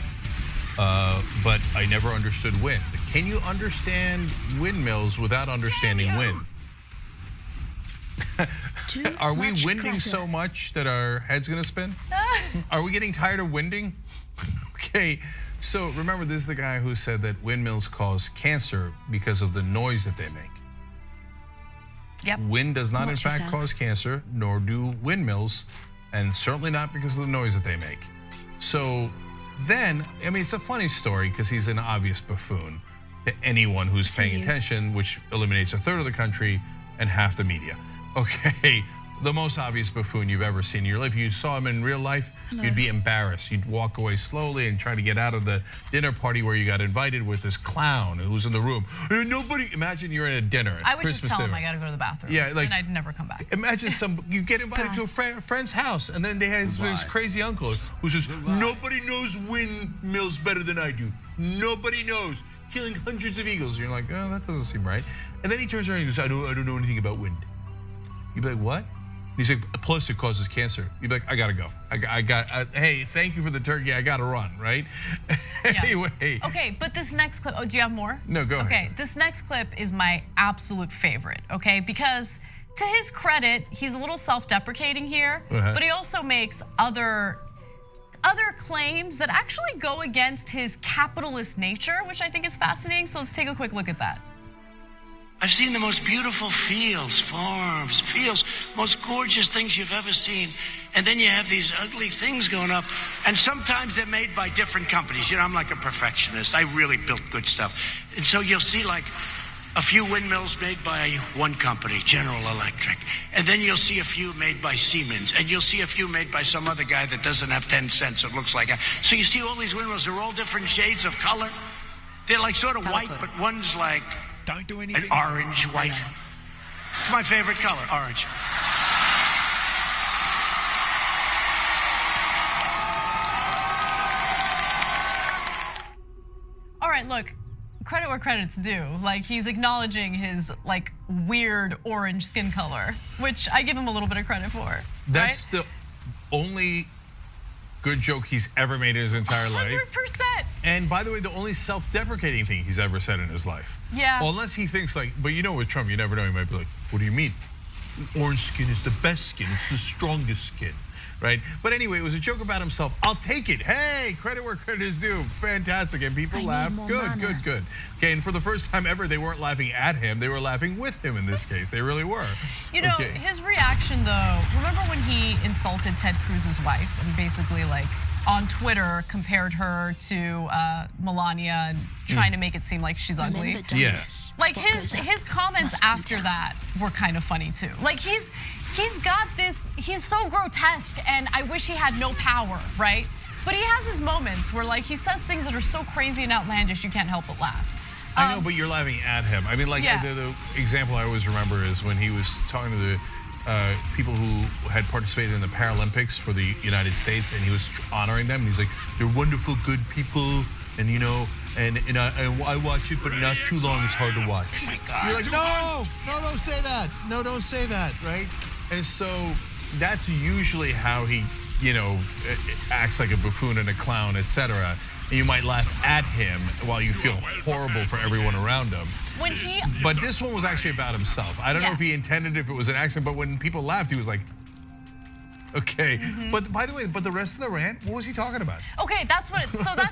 But I never understood wind. Can you understand windmills without understanding wind? Are we winding so much that our head's gonna spin? Are we getting tired of winding? Okay, so remember, this is the guy who said that windmills cause cancer because of the noise that they make. Yep. Wind does not in fact cause cancer, nor do windmills, and certainly not because of the noise that they make. So then, I mean, it's a funny story because he's an obvious buffoon to anyone who's paying attention, which eliminates a third of the country and half the media. Okay, the most obvious buffoon you've ever seen in your life. If you saw him in real life, you'd be embarrassed. You'd walk away slowly and try to get out of the dinner party where you got invited with this clown who's in the room. Nobody, imagine you're in a dinner. I would just tell him I gotta go to the bathroom. Yeah, like, and I'd never come back. Imagine you get invited to a friend's house, and then they have this crazy uncle who says, nobody knows windmills better than I do. Nobody knows. Killing hundreds of eagles. You're like, oh, that doesn't seem right. And then he turns around and goes, I don't know anything about wind. You'd be like, what? He's like, plus it causes cancer. You'd be like, I gotta go. Hey, thank you for the turkey. I gotta run, right? Anyway. Okay, but this next clip, do you have more? No, go ahead. Okay, this next clip is my absolute favorite, okay? Because to his credit, he's a little self-deprecating here, but he also makes other claims that actually go against his capitalist nature, which I think is fascinating. So let's take a quick look at that. I've seen the most beautiful fields, farms, most gorgeous things you've ever seen. And then you have these ugly things going up. And sometimes they're made by different companies. You know, I'm like a perfectionist. I really built good stuff. And so you'll see like a few windmills made by one company, General Electric. And then you'll see a few made by Siemens. And you'll see a few made by some other guy that doesn't have 10 cents. It looks like so you see all these windmills, they're all different shades of color. They're like sort of white, but one's like an orange white. It's my favorite color, orange. All right, look, credit where credit's due. Like, he's acknowledging his like weird orange skin color, which I give him a little bit of credit for. That's the only good joke he's ever made in his entire life. 100%. And by the way, the only self-deprecating thing he's ever said in his life. Yeah. Well, unless he thinks like, but you know with Trump, you never know. He might be like, what do you mean? Orange skin is the best skin. It's the strongest skin, right? But anyway, it was a joke about himself. I'll take it. Hey, credit where credit is due. Fantastic. And people laughed. Good. Okay, and for the first time ever, they weren't laughing at him. They were laughing with him in this case. They really were. You know, his reaction though, remember when he insulted Ted Cruz's wife and basically like on Twitter compared her to Melania and trying to make it seem like she's ugly? Yes. Like his comments after that were kind of funny too. Like he's got this, he's so grotesque and I wish he had no power, right? But he has his moments where like he says things that are so crazy and outlandish you can't help but laugh. I know, but you're laughing at him. I mean, like the example I always remember is when he was talking to the people who had participated in the Paralympics for the United States, and he was honoring them. And he was like, "They're wonderful, good people, and you know, and I watch it, but not too long. It's hard to watch." You're like, "No, don't say that. No, don't say that, right?" And so that's usually how he, you know, acts like a buffoon and a clown, etc. And you might laugh at him while you feel horrible for everyone around him. But this one was actually about himself. I don't know if he intended, if it was an accident, but when people laughed, he was like, okay. But by the way, the rest of the rant, what was he talking about? Okay, that's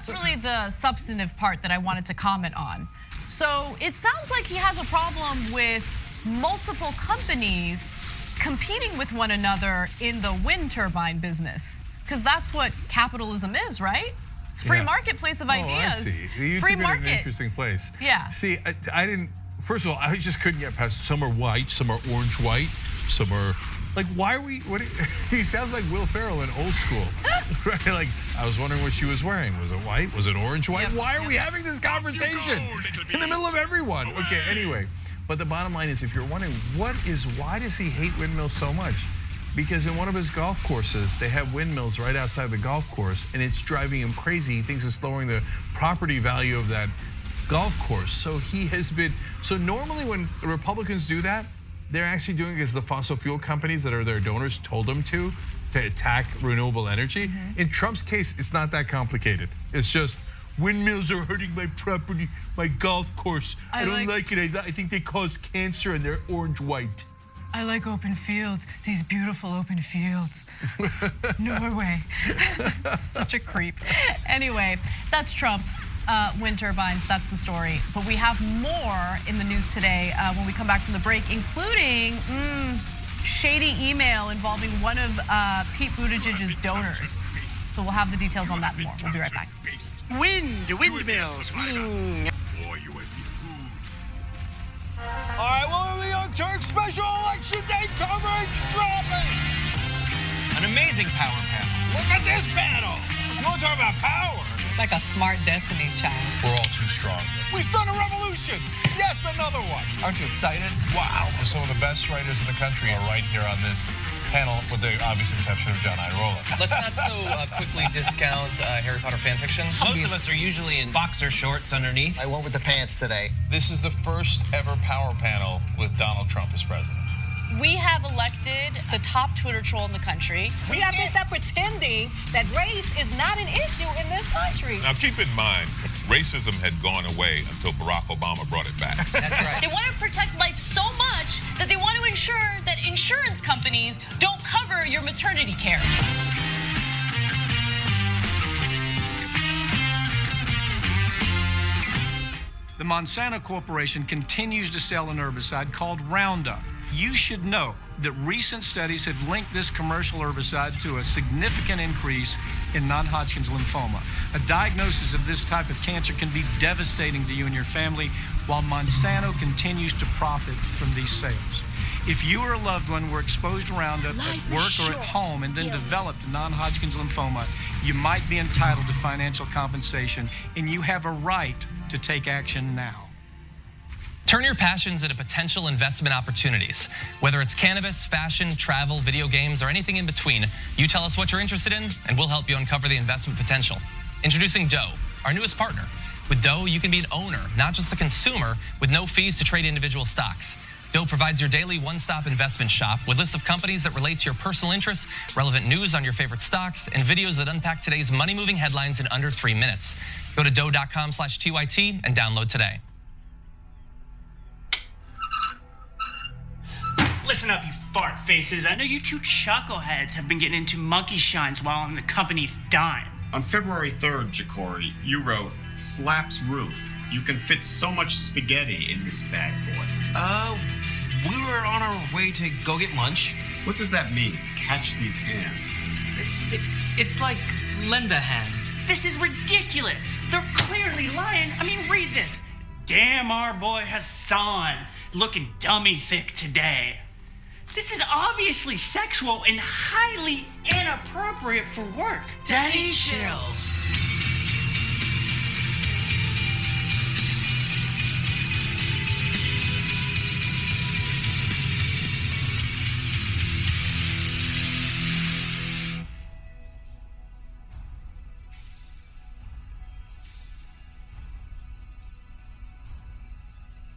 really the substantive part that I wanted to comment on. So it sounds like he has a problem with multiple companies competing with one another in the wind turbine business. Because that's what capitalism is, right? It's a free marketplace of ideas. I see. Free market. An interesting place. Yeah. See, I didn't. First of all, I just couldn't get past. Some are white, some are orange white, some are like. Why are we? He sounds like Will Ferrell in Old School, right? Like I was wondering what she was wearing. Was it white? Was it orange white? Why are we having this conversation in the middle of everyone? Okay. Anyway, but the bottom line is, if you're wondering why does he hate windmills so much? Because in one of his golf courses, they have windmills right outside the golf course, and it's driving him crazy. He thinks it's lowering the property value of that golf course. So he has been, so normally when Republicans do that, they're actually doing it because the fossil fuel companies that are their donors told them to attack renewable energy. In Trump's case, it's not that complicated. It's just, windmills are hurting my property, my golf course. I don't like it. I think they cause cancer and they're orange-white. I like open fields, these beautiful open fields. Norway. Such a creep. Anyway, that's Trump. Wind turbines, that's the story. But we have more in the news today when we come back from the break, including shady email involving one of Pete Buttigieg's donors. So we'll have the details on that and more. We'll be right back. Windmills. All right, well, the Young Turks special election day coverage dropping. An amazing power panel. Look at this panel. You want to talk about power? Like a smart Destiny's Child. We're all too strong. We spun a revolution. Yes, another one. Aren't you excited? Wow. Some of the best writers in the country are right here on this panel, with the obvious exception of John Irola. Let's not so quickly discount Harry Potter fanfiction. Most of us are usually in boxer shorts underneath. I went with the pants today. This is the first ever power panel with Donald Trump as president. We have elected the top Twitter troll in the country. We have to stop pretending that race is not an issue in this country. Now keep in mind, racism had gone away until Barack Obama brought it back. That's right. They want to protect life so much that they want to ensure that insurance companies don't cover your maternity care. The Monsanto Corporation continues to sell an herbicide called Roundup. You should know that recent studies have linked this commercial herbicide to a significant increase in non-Hodgkin's lymphoma. A diagnosis of this type of cancer can be devastating to you and your family, while Monsanto continues to profit from these sales. If you or a loved one were exposed to Roundup at work or at home and then developed non-Hodgkin's lymphoma, you might be entitled to financial compensation, and you have a right to take action now. Turn your passions into potential investment opportunities. Whether it's cannabis, fashion, travel, video games, or anything in between, you tell us what you're interested in, and we'll help you uncover the investment potential. Introducing Doe, our newest partner. With Doe, you can be an owner, not just a consumer, with no fees to trade individual stocks. Doe provides your daily one-stop investment shop with lists of companies that relate to your personal interests, relevant news on your favorite stocks, and videos that unpack today's money-moving headlines in under 3 minutes. Go to doe.com/TYT and download today. Listen up, you fart faces. I know you two chuckleheads have been getting into monkey shines while on the company's dime. On February 3rd, Ja'Cory, you wrote, "Slaps roof. You can fit so much spaghetti in this bad boy." We were on our way to go get lunch. What does that mean? Catch these hands. It's like lend a hand. This is ridiculous. They're clearly lying. I mean, read this. Damn, our boy Hassan, looking dummy thick today. This is obviously sexual and highly inappropriate for work. Daddy, chill.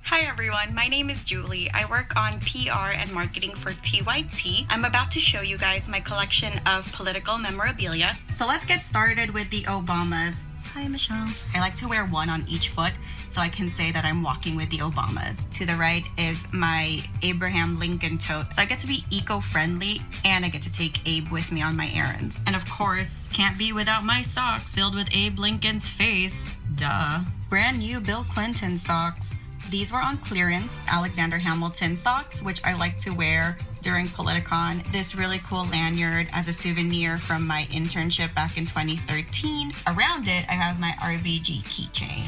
Hi everyone, my name is Julie. I work on PR and marketing for TYT. I'm about to show you guys my collection of political memorabilia. So let's get started with the Obamas. Hi Michelle. I like to wear one on each foot so I can say that I'm walking with the Obamas. To the right is my Abraham Lincoln tote. So I get to be eco-friendly and I get to take Abe with me on my errands. And of course, can't be without my socks filled with Abe Lincoln's face. Duh. Brand new Bill Clinton socks. These were on clearance, Alexander Hamilton socks, which I like to wear during Politicon. This really cool lanyard as a souvenir from my internship back in 2013. Around it, I have my RBG keychain.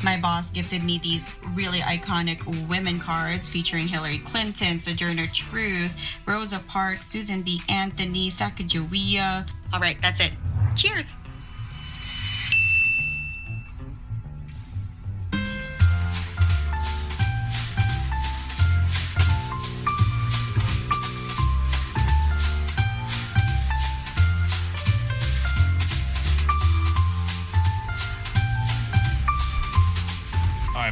My boss gifted me these really iconic women cards featuring Hillary Clinton, Sojourner Truth, Rosa Parks, Susan B. Anthony, Sacagawea. All right, that's it. Cheers.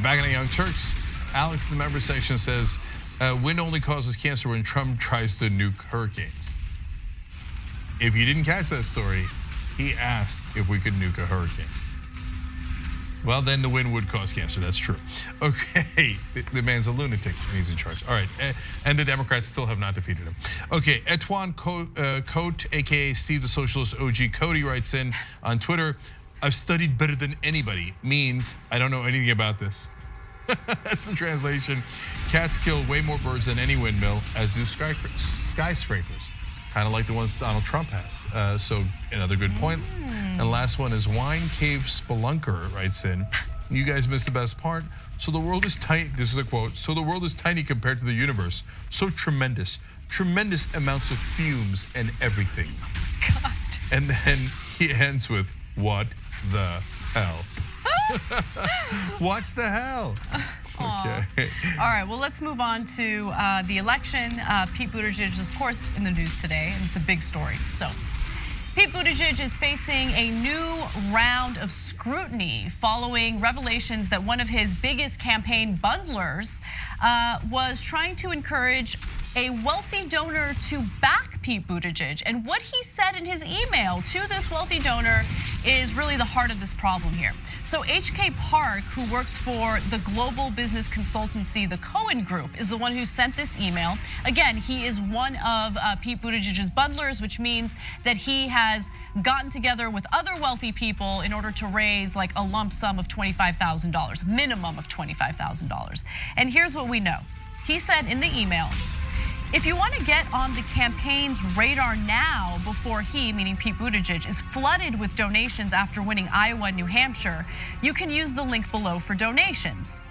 Back in the Young Turks, Alex in the member section says, wind only causes cancer when Trump tries to nuke hurricanes. If you didn't catch that story, he asked if we could nuke a hurricane. Well, then the wind would cause cancer, that's true. Okay, the man's a lunatic and he's in charge. All right, and the Democrats still have not defeated him. Okay, Etwan Cote, aka Steve the Socialist OG Cody, writes in on Twitter, "I've studied better than anybody," means I don't know anything about this. That's the translation. Cats kill way more birds than any windmill, as do skyscrapers. Kind of like the ones Donald Trump has. So another good point. And the last one is Wine Cave Spelunker writes in, "You guys missed the best part. So the world is tiny," this is a quote, "so the world is tiny compared to the universe. So tremendous amounts of fumes and everything." God. And then he ends with, "What the hell?" What's the hell? Okay. All right, well, let's move on to the election. Pete Buttigieg is, of course, in the news today, and it's a big story. So Pete Buttigieg is facing a new round of scrutiny following revelations that one of his biggest campaign bundlers was trying to encourage a wealthy donor to back Pete Buttigieg. And what he said in his email to this wealthy donor is really the heart of this problem here. So HK Park, who works for the global business consultancy, the Cohen Group, is the one who sent this email. Again, he is one of Pete Buttigieg's bundlers, which means that he has gotten together with other wealthy people in order to raise like a lump sum of $25,000, minimum of $25,000. And here's what we know. He said in the email, if you want to get on the campaign's radar now before he, meaning Pete Buttigieg, is flooded with donations after winning Iowa and New Hampshire, you can use the link below for donations.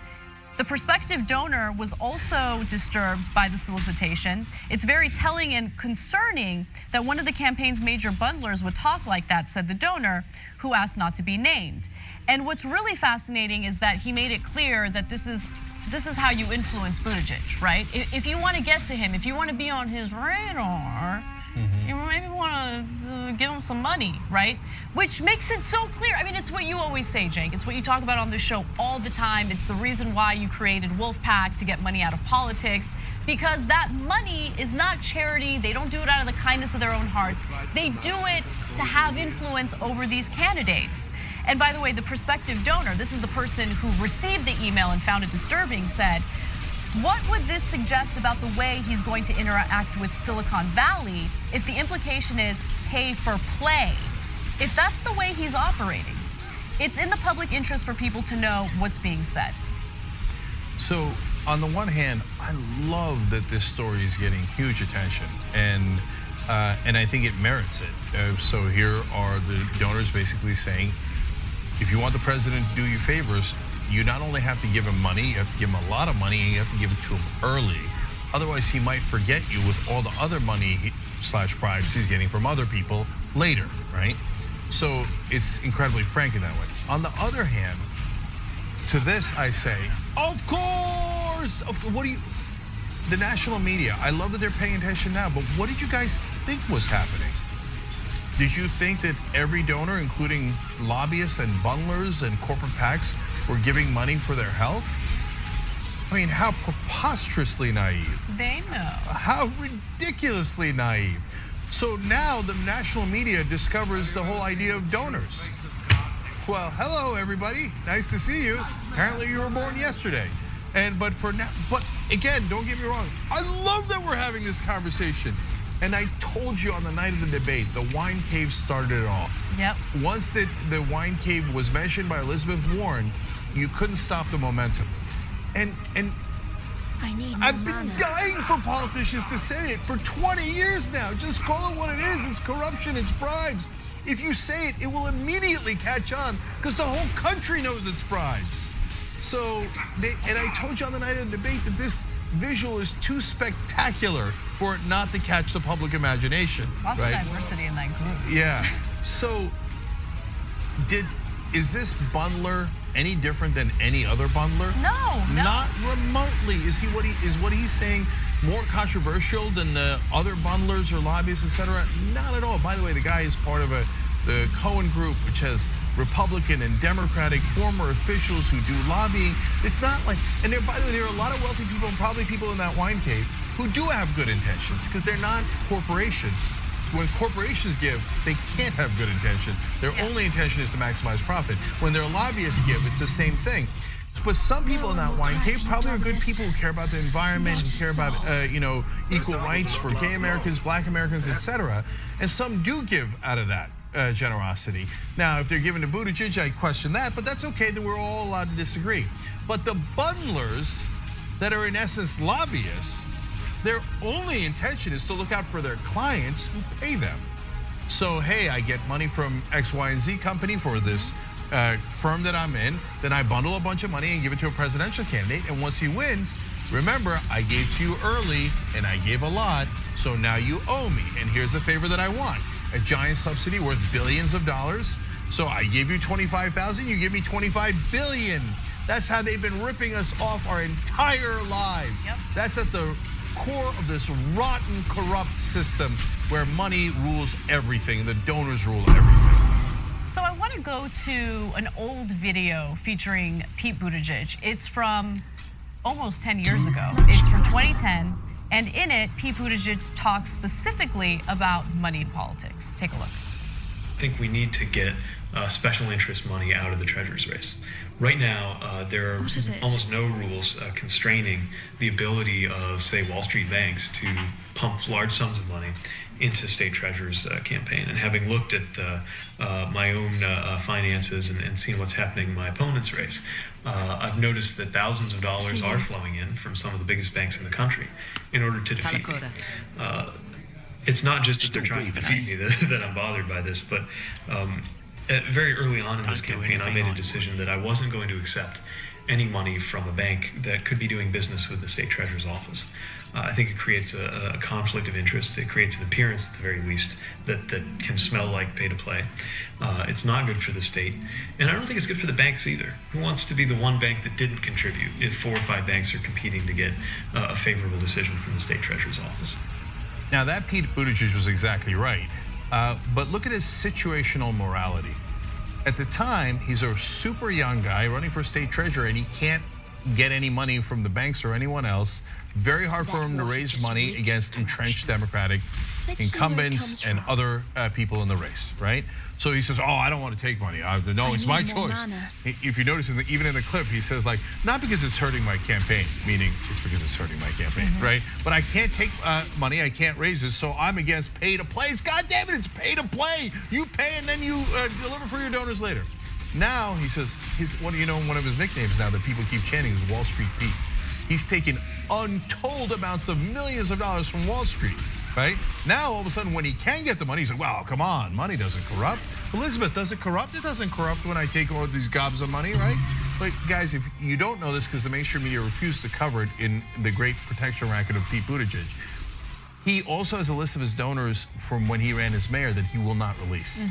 The prospective donor was also disturbed by the solicitation. It's very telling and concerning that one of the campaign's major bundlers would talk like that, said the donor, who asked not to be named. And what's really fascinating is that he made it clear that this is how you influence Buttigieg, right? If you want to get to him, if you want to be on his radar, you maybe want to give him some money, right? Which makes it so clear. I mean, it's what you always say, Jake. It's what you talk about on this show all the time. It's the reason why you created Wolfpack, to get money out of politics, because that money is not charity. They don't do it out of the kindness of their own hearts. They do it to have influence over these candidates. And by the way, the prospective donor, this is the person who received the email and found it disturbing, said, what would this suggest about the way he's going to interact with Silicon Valley if the implication is pay for play? If that's the way he's operating, it's in the public interest for people to know what's being said. So on the one hand, I love that this story is getting huge attention, and I think it merits it. So here are the donors basically saying, if you want the president to do you favors, you not only have to give him money, you have to give him a lot of money, and you have to give it to him early. Otherwise, he might forget you with all the other money / bribes he's getting from other people later, right? So it's incredibly frank in that way. On the other hand, to this I say, of course, the national media, I love that they're paying attention now, but what did you guys think was happening? Did you think that every donor, including lobbyists and bundlers and corporate PACs, were giving money for their health? I mean, how preposterously naive. They know. How ridiculously naive. So now the national media discovers the whole idea of donors. Well, hello everybody, nice to see you. Apparently you were born yesterday. But again, don't get me wrong, I love that we're having this conversation. And I told you on the night of the debate, the wine cave started it all. Yep. Once the wine cave was mentioned by Elizabeth Warren, you couldn't stop the momentum. And I've been dying for politicians to say it for 20 years now. Just call it what it is. It's corruption, it's bribes. If you say it, it will immediately catch on because the whole country knows it's bribes. So, and I told you on the night of the debate that this visual is too spectacular for it not to catch the public imagination. Lots right? of diversity in that group. Yeah. So, is this bundler any different than any other bundler? No. Not remotely. Is what he's saying more controversial than the other bundlers or lobbyists, etc.? Not at all. By the way, the guy is part of the Cohen Group, which has Republican and Democratic former officials who do lobbying. It's not like, and by the way, there are a lot of wealthy people and probably people in that wine cave who do have good intentions because they're not corporations. When corporations give, they can't have good intention. Their only intention is to maximize profit. When their lobbyists give, it's the same thing. But some people in that wine cave probably are good people who care about the environment and care about equal rights for gay Americans, black Americans, etc. And some do give out of that generosity. Now, if they're given to Buttigieg, I question that, but that's okay, that we're all allowed to disagree. But the bundlers that are in essence lobbyists, their only intention is to look out for their clients who pay them. So, hey, I get money from X, Y, and Z company for this firm that I'm in, then I bundle a bunch of money and give it to a presidential candidate, and once he wins, remember, I gave to you early and I gave a lot, so now you owe me, and here's a favor that I want. A giant subsidy worth billions of dollars. So I gave you 25,000, you give me 25 billion. That's how they've been ripping us off our entire lives. Yep. That's at the core of this rotten, corrupt system where money rules everything, the donors rule everything. So I want to go to an old video featuring Pete Buttigieg. It's from almost 10 years ago. It's from 2010. And in it, Pete Buttigieg talks specifically about money and politics. Take a look. I think we need to get special interest money out of the treasurer's race. Right now, there are almost no rules constraining the ability of, say, Wall Street banks to pump large sums of money into state treasurer's campaign. And having looked at my own finances and seen what's happening in my opponent's race, I've noticed that thousands of dollars are flowing in from some of the biggest banks in the country in order to defeat me. It's not just that they're trying to defeat me that I'm bothered by this, but very early on in this campaign, I made a decision that I wasn't going to accept any money from a bank that could be doing business with the state treasurer's office. I think it creates a conflict of interest. It creates an appearance, at the very least, that can smell like pay to play. It's not good for the state. And I don't think it's good for the banks either. Who wants to be the one bank that didn't contribute if 4 or 5 banks are competing to get a favorable decision from the state treasurer's office? Now, that Pete Buttigieg was exactly right. But look at his situational morality. At the time, he's a super young guy running for state treasurer, and he can't get any money from the banks or anyone else. Very hard for him to raise money against entrenched Democratic incumbents and other people in the race, right? So he says, oh, I don't want to take money. No, it's my choice. If you notice, even in the clip, he says, like, not because it's hurting my campaign, meaning it's because it's hurting my campaign, right? But I can't take money, I can't raise it, so I'm against pay to play. God damn it, it's pay to play. You pay and then you deliver for your donors later. Now, he says, one of his nicknames now that people keep chanting is Wall Street Pete. He's taken untold amounts of millions of dollars from Wall Street, right? Now, all of a sudden, when he can get the money, he's like, well, come on, money doesn't corrupt. Elizabeth, does it corrupt? It doesn't corrupt when I take all these gobs of money, right? But guys, if you don't know this, because the mainstream media refused to cover it in the great protection racket of Pete Buttigieg, he also has a list of his donors from when he ran as mayor that he will not release.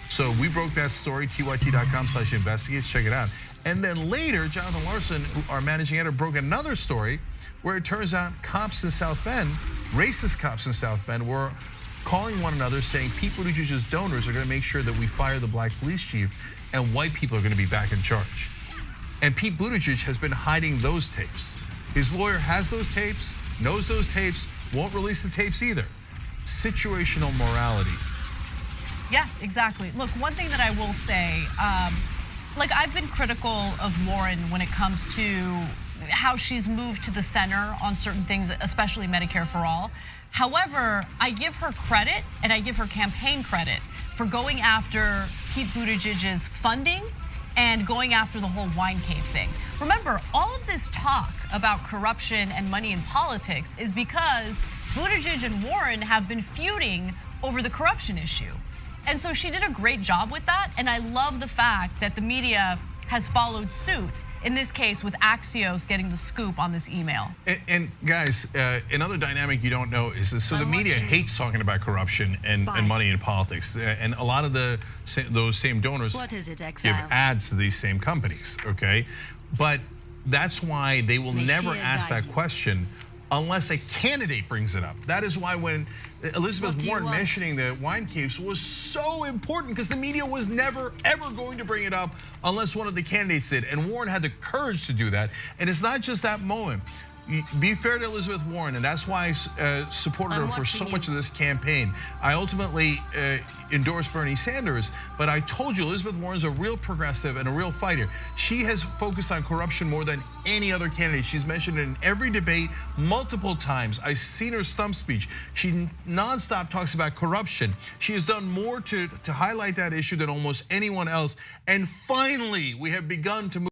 So we broke that story, tyt.com/investigates, check it out. And then later, Jonathan Larson, our managing editor, broke another story where it turns out cops in South Bend, racist cops in South Bend, were calling one another saying Pete Buttigieg's donors are going to make sure that we fire the black police chief and white people are going to be back in charge. And Pete Buttigieg has been hiding those tapes. His lawyer has those tapes, knows those tapes, won't release the tapes either. Situational morality. Yeah, exactly. Look, one thing that I will say, like I've been critical of Warren when it comes to how she's moved to the center on certain things, especially Medicare for All. However, I give her credit and I give her campaign credit for going after Pete Buttigieg's funding and going after the whole wine cave thing. Remember, all of this talk about corruption and money in politics is because Buttigieg and Warren have been feuding over the corruption issue. And so she did a great job with that, and I love the fact that the media has followed suit, in this case with Axios getting the scoop on this email. And guys, another dynamic you don't know is this, so the media hates talking about corruption and money in politics, and a lot of those same donors give ads to these same companies, okay? But that's why they will never ask that question unless a candidate brings it up. That is why when Elizabeth Warren mentioning the wine caves was so important, because the media was never, ever going to bring it up unless one of the candidates did. And Warren had the courage to do that. And it's not just that moment. Be fair to Elizabeth Warren, and that's why I supported her for so much of this campaign. I ultimately endorsed Bernie Sanders, but I told you Elizabeth Warren's a real progressive and a real fighter. She has focused on corruption more than any other candidate. She's mentioned it in every debate multiple times. I've seen her stump speech. She nonstop talks about corruption. She has done more to highlight that issue than almost anyone else. And finally, we have begun to move